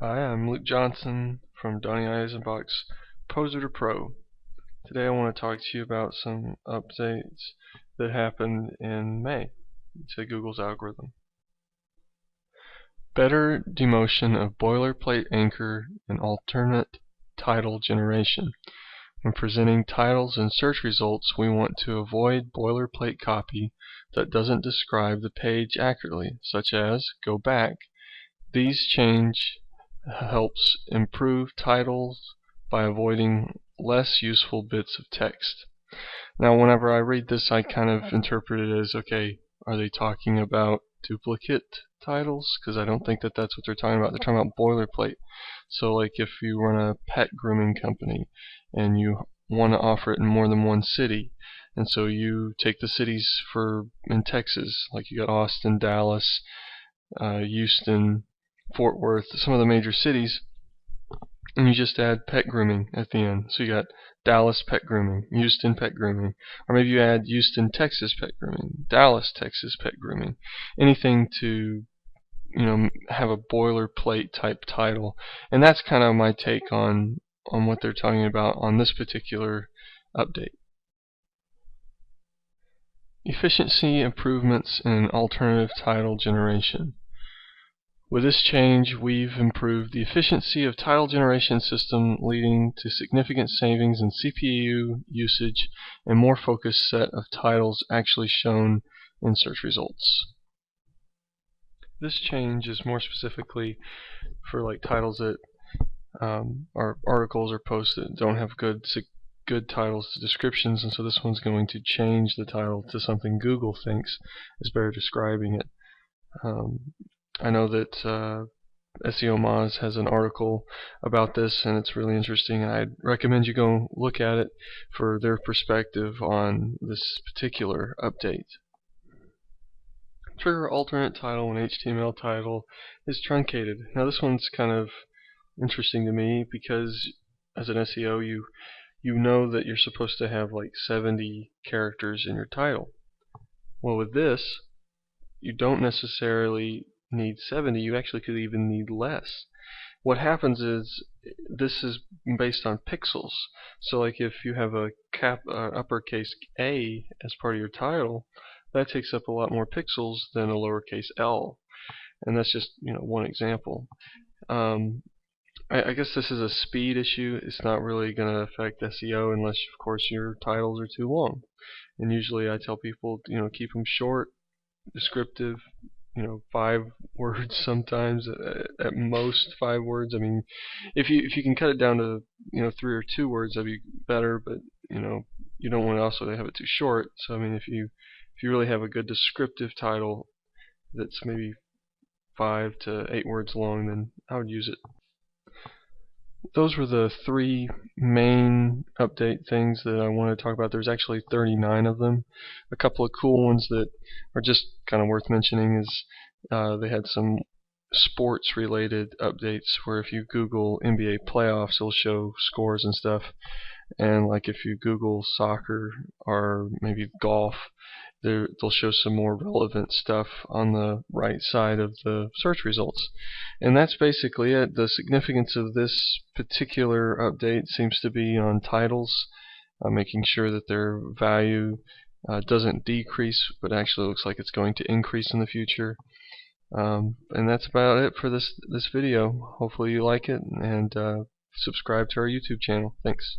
Hi, I'm Luke Johnson from Donny Eisenbach's Poser Pro. Today I want to talk to you about some updates that happened in May to Google's algorithm. Better demotion of boilerplate anchor and alternate title generation. When presenting titles and search results, we want to avoid boilerplate copy that doesn't describe the page accurately, such as "go back." These change helps improve titles by avoiding less useful bits of text. Now, whenever I read this, I kind of interpret it as, okay, are they talking about duplicate titles? Because I don't think that that's what they're talking about. They're talking about boilerplate. So, like, if you run a pet grooming company and you want to offer it in more than one city, and so you take the cities in Texas, like you got Austin, Dallas, Houston, Fort Worth, some of the major cities, and you just add pet grooming at the end. So you got Dallas pet grooming, Houston pet grooming, or maybe you add Houston, Texas pet grooming, Dallas, Texas pet grooming. Anything to have a boilerplate type title, and that's kind of my take on what they're talking about on this particular update. Efficiency improvements in alternative title generation. With this change, we've improved the efficiency of title generation system, leading to significant savings in CPU usage and more focused set of titles actually shown in search results. This change is more specifically for like titles that are articles or posts that don't have good titles to descriptions, and so this one's going to change the title to something Google thinks is better describing it. I know that SEO Moz has an article about this, and it's really interesting. I'd recommend you go look at it for their perspective on this particular update. Trigger alternate title when HTML title is truncated. Now this one's kind of interesting to me because as an SEO you know that you're supposed to have like 70 characters in your title. Well, with this, you don't necessarily need 70, you actually could even need less. What happens is this is based on pixels. So like if you have a uppercase A as part of your title, that takes up a lot more pixels than a lowercase l. And that's just one example. I guess this is a speed issue. It's not really going to affect SEO unless of course your titles are too long. And usually I tell people keep them short, descriptive, 5 words sometimes, at most 5 words. I mean, if you can cut it down to 3 or 2 words, that'd be better, but you don't want to also have it too short. So I mean, if you really have a good descriptive title that's maybe 5 to 8 words long, then I would use it. Those were the 3 main update things that I wanted to talk about. There's actually 39 of them. A couple of cool ones that are just kind of worth mentioning is they had some sports related updates where if you Google NBA playoffs, it'll show scores and stuff. And like if you Google soccer or maybe golf, they'll show some more relevant stuff on the right side of the search results. And that's basically it. The significance of this particular update seems to be on titles, making sure that their value doesn't decrease, but actually looks like it's going to increase in the future. And that's about it for this video. Hopefully you like it, and subscribe to our YouTube channel. Thanks.